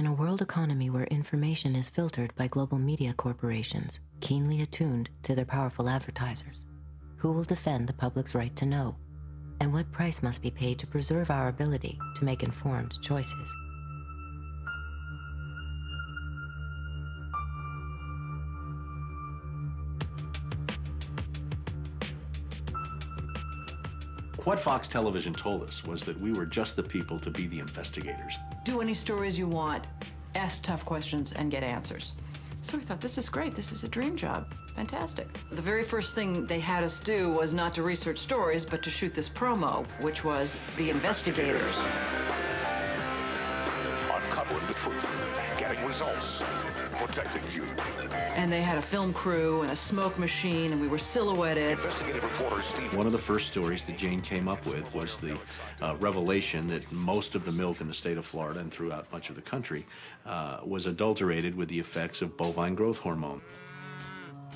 In a world economy where information is filtered by global media corporations, keenly attuned to their powerful advertisers, who will defend the public's right to know? And what price must be paid to preserve our ability to make informed choices? What Fox Television told us was that we were just the people to be the investigators. Do any stories you want, ask tough questions, and get answers. So we thought, this is great. This is a dream job. Fantastic. The very first thing they had us do was not to research stories, but to shoot this promo, which was The Investigators. Uncovering the truth, getting results, protecting you. And they had a film crew and a smoke machine, and we were silhouetted. Investigative reporter Steve. One of the first stories that Jane came up with was the revelation that most of the milk in the state of Florida and throughout much of the country was adulterated with the effects of bovine growth hormone.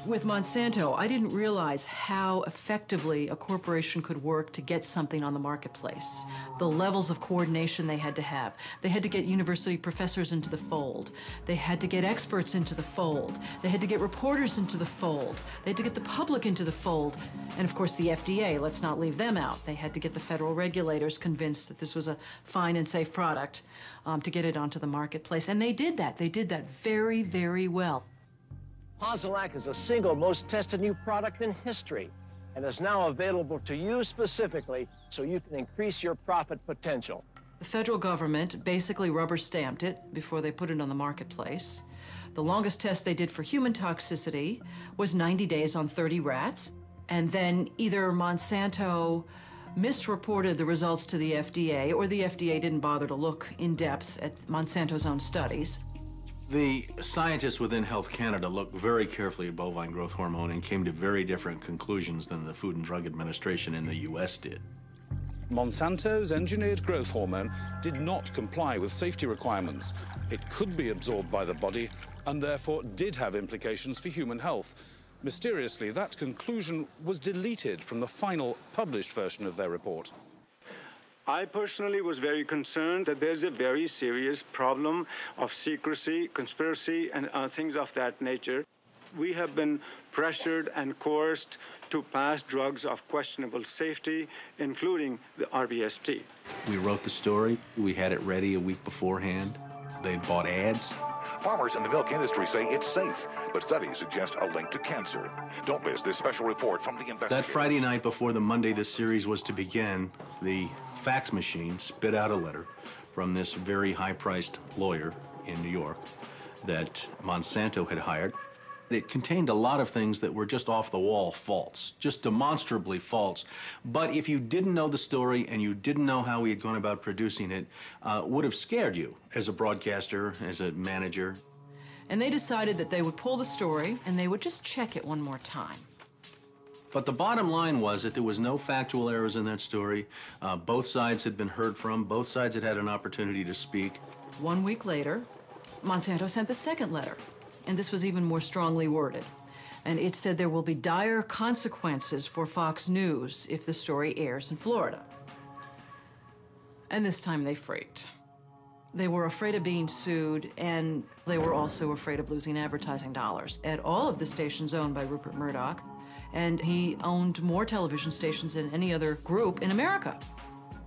With Monsanto, I didn't realize how effectively a corporation could work to get something on the marketplace. The levels of coordination they had to have. They had to get university professors into the fold. They had to get experts into the fold. They had to get reporters into the fold. They had to get the public into the fold. And of course the FDA, let's not leave them out. They had to get the federal regulators convinced that this was a fine and safe product to get it onto the marketplace. And they did that. They did that very, very well. Posilac is the single most tested new product in history and is now available to you specifically so you can increase your profit potential. The federal government basically rubber stamped it before they put it on the marketplace. The longest test they did for human toxicity was 90 days on 30 rats. And then either Monsanto misreported the results to the FDA or the FDA didn't bother to look in depth at Monsanto's own studies. The scientists within Health Canada looked very carefully at bovine growth hormone and came to very different conclusions than the Food and Drug Administration in the US did. Monsanto's engineered growth hormone did not comply with safety requirements. It could be absorbed by the body and therefore did have implications for human health. Mysteriously, that conclusion was deleted from the final published version of their report. I personally was very concerned that there's a very serious problem of secrecy, conspiracy, and things of that nature. We have been pressured and coerced to pass drugs of questionable safety, including the RBST. We wrote the story. We had it ready a week beforehand. They'd bought ads. Farmers in the milk industry say it's safe, but studies suggest a link to cancer. Don't miss this special report from the investigators. That Friday night before the Monday the series was to begin, the fax machine spit out a letter from this very high-priced lawyer in New York that Monsanto had hired. It contained a lot of things that were just off-the-wall false, just demonstrably false. But if you didn't know the story and you didn't know how we had gone about producing it, would have scared you as a broadcaster, as a manager. And they decided that they would pull the story and they would just check it one more time. But the bottom line was that there was no factual errors in that story. Both sides had been heard from. Both sides had had an opportunity to speak. 1 week later, Monsanto sent the second letter. And this was even more strongly worded. And it said there will be dire consequences for Fox News if the story airs in Florida. And this time they freaked. They were afraid of being sued, and they were also afraid of losing advertising dollars at all of the stations owned by Rupert Murdoch. And he owned more television stations than any other group in America.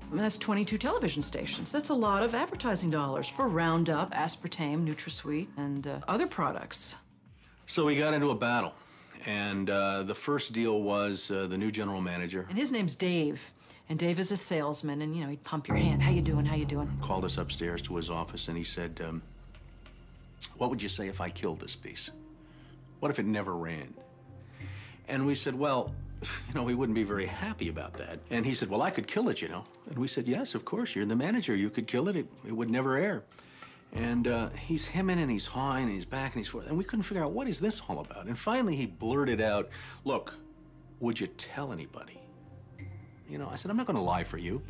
And that's 22 television stations. That's a lot of advertising dollars for Roundup, aspartame, NutraSweet, and other products. So we got into a battle. And the first deal was the new general manager. And his name's Dave. And Dave is a salesman, and, you know, he'd pump your hand. How you doing? How you doing? Called us upstairs to his office, and he said, what would you say if I killed this piece? What if it never ran? And we said, well, you know, we wouldn't be very happy about that. And he said, well, I could kill it, you know. And we said, yes, of course, you're the manager. You could kill it. It would never air. And he's hemming and he's hawing and he's back and he's forth. And we couldn't figure out, what is this all about? And finally he blurted out, look, would you tell anybody? You know, I said, I'm not going to lie for you.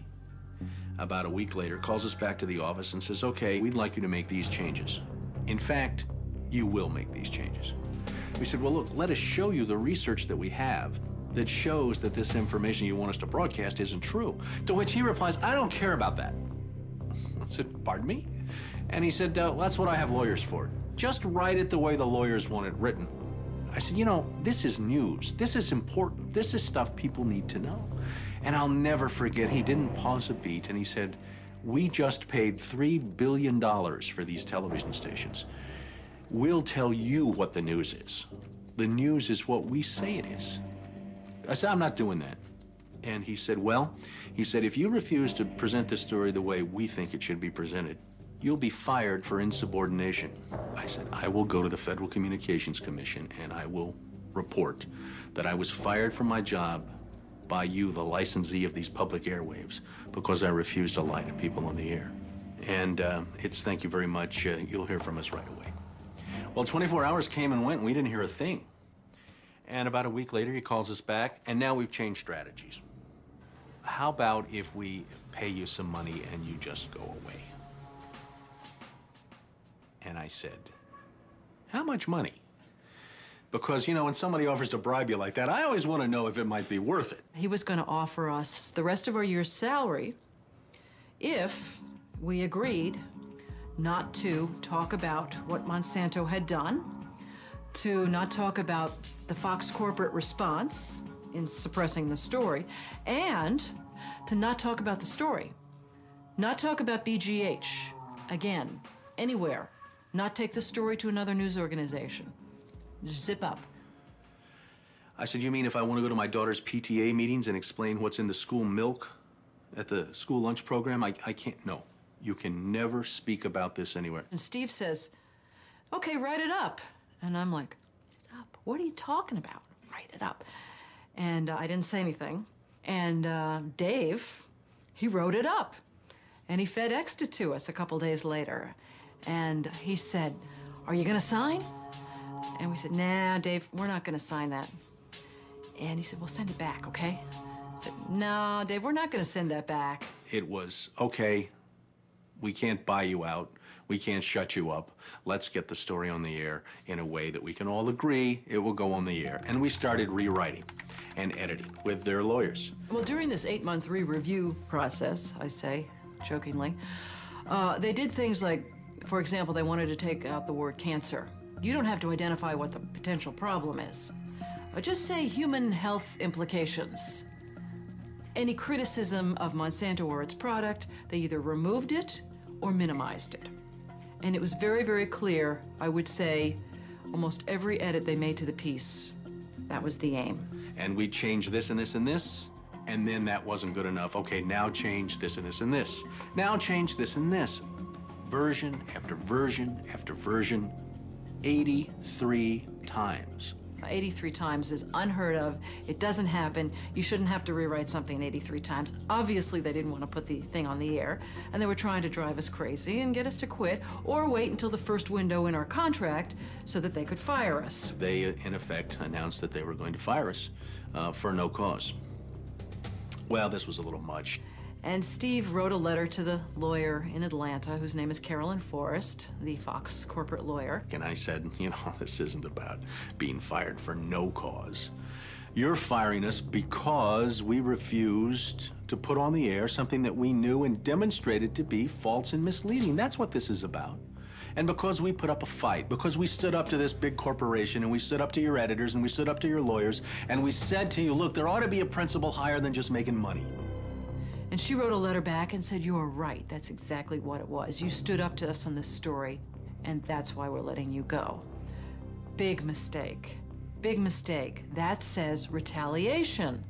About a week later, calls us back to the office and says, okay, we'd like you to make these changes. In fact, you will make these changes. We said, well, look, let us show you the research that we have that shows that this information you want us to broadcast isn't true. To which he replies, I don't care about that. I said, pardon me? And he said, that's what I have lawyers for. Just write it the way the lawyers want it written. I said, you know, this is news. This is important. This is stuff people need to know. And I'll never forget, he didn't pause a beat, and he said, we just paid $3 billion for these television stations. We'll tell you what the news is. The news is what we say it is. I said, I'm not doing that. And he said, well, he said, if you refuse to present this story the way we think it should be presented, you'll be fired for insubordination. I said, I will go to the Federal Communications Commission and I will report that I was fired from my job by you, the licensee of these public airwaves, because I refused to lie to people on the air. And it's thank you very much. You'll hear from us right away. Well, 24 hours came and went and we didn't hear a thing. And about a week later, he calls us back, and now we've changed strategies. How about if we pay you some money and you just go away? And I said, how much money? Because, you know, when somebody offers to bribe you like that, I always want to know if it might be worth it. He was going to offer us the rest of our year's salary if we agreed not to talk about what Monsanto had done, to not talk about the Fox corporate response in suppressing the story, and to not talk about the story. Not talk about BGH again, anywhere. Not take the story to another news organization. Just zip up. I said, you mean if I want to go to my daughter's PTA meetings and explain what's in the school milk at the school lunch program? I can't, no. You can never speak about this anywhere. And Steve says, okay, write it up. And I'm like, write it up? What are you talking about? Write it up. And I didn't say anything. And Dave, he wrote it up. And he FedExed it to us a couple days later. And he said, are you gonna sign? And we said, nah, Dave, we're not gonna sign that. And he said, well, send it back, okay? I said, no, Dave, we're not gonna send that back. It was, okay, we can't buy you out. We can't shut you up. Let's get the story on the air in a way that we can all agree it will go on the air. And we started rewriting and editing with their lawyers. Well, during this 8-month re-review process, I say, jokingly, they did things like, for example, they wanted to take out the word cancer. You don't have to identify what the potential problem is. Just say human health implications. Any criticism of Monsanto or its product, they either removed it or minimized it. And it was very, very clear, I would say, almost every edit they made to the piece, that was the aim. And we changed this and this and this, and then that wasn't good enough. Okay, now change this and this and this. Now change this and this. Version after version after version, 83 times. 83 times is unheard of. It doesn't happen. You shouldn't have to rewrite something 83 times. Obviously, they didn't want to put the thing on the air, and they were trying to drive us crazy and get us to quit, or wait until the first window in our contract so that they could fire us. They, in effect, announced that they were going to fire us for no cause. Well, this was a little much. And Steve wrote a letter to the lawyer in Atlanta, whose name is Carolyn Forrest, the Fox corporate lawyer. And I said, you know, this isn't about being fired for no cause. You're firing us because we refused to put on the air something that we knew and demonstrated to be false and misleading. That's what this is about. And because we put up a fight, because we stood up to this big corporation, and we stood up to your editors, and we stood up to your lawyers, and we said to you, look, there ought to be a principle higher than just making money. And she wrote a letter back and said, you're right, that's exactly what it was. You stood up to us on this story, and that's why we're letting you go. Big mistake. Big mistake. That says retaliation.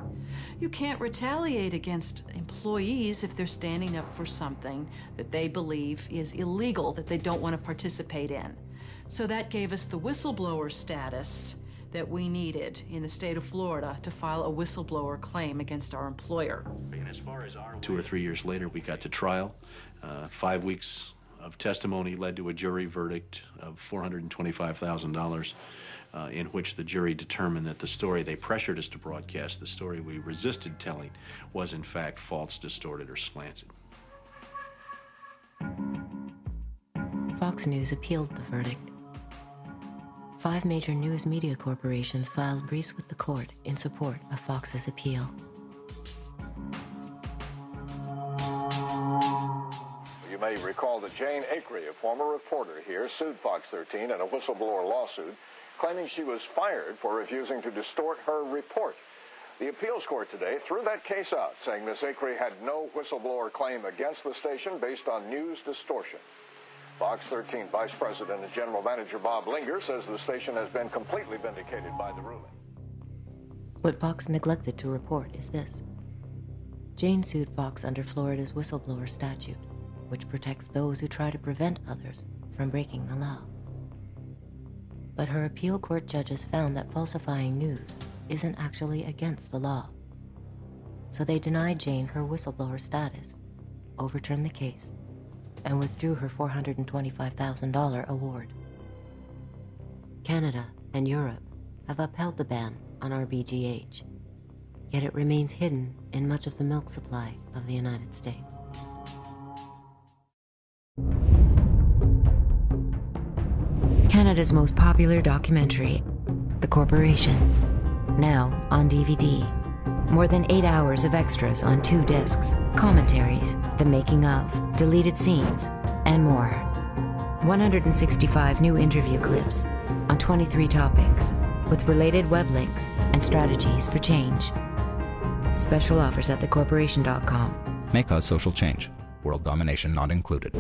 You can't retaliate against employees if they're standing up for something that they believe is illegal, that they don't want to participate in. So that gave us the whistleblower status that we needed in the state of Florida to file a whistleblower claim against our employer. And as far as 2 or 3 years later, we got to trial. 5 weeks of testimony led to a jury verdict of $425,000, in which the jury determined that the story they pressured us to broadcast, the story we resisted telling, was in fact false, distorted, or slanted. Fox News appealed the verdict. 5 major news media corporations filed briefs with the court in support of Fox's appeal. You may recall that Jane Akre, a former reporter here, sued Fox 13 in a whistleblower lawsuit, claiming she was fired for refusing to distort her report. The appeals court today threw that case out, saying Ms. Akre had no whistleblower claim against the station based on news distortion. Fox 13 Vice President and General Manager Bob Linger says the station has been completely vindicated by the ruling. What Fox neglected to report is this. Jane sued Fox under Florida's whistleblower statute, which protects those who try to prevent others from breaking the law. But her appeal court judges found that falsifying news isn't actually against the law. So they denied Jane her whistleblower status, overturned the case, and withdrew her $425,000 award. Canada and Europe have upheld the ban on RBGH, yet it remains hidden in much of the milk supply of the United States. Canada's most popular documentary, The Corporation, now on DVD. More than 8 hours of extras on 2 discs, commentaries, the making of, deleted scenes, and more. 165 new interview clips on 23 topics, with related web links and strategies for change. Special offers at thecorporation.com. May cause social change. World domination not included.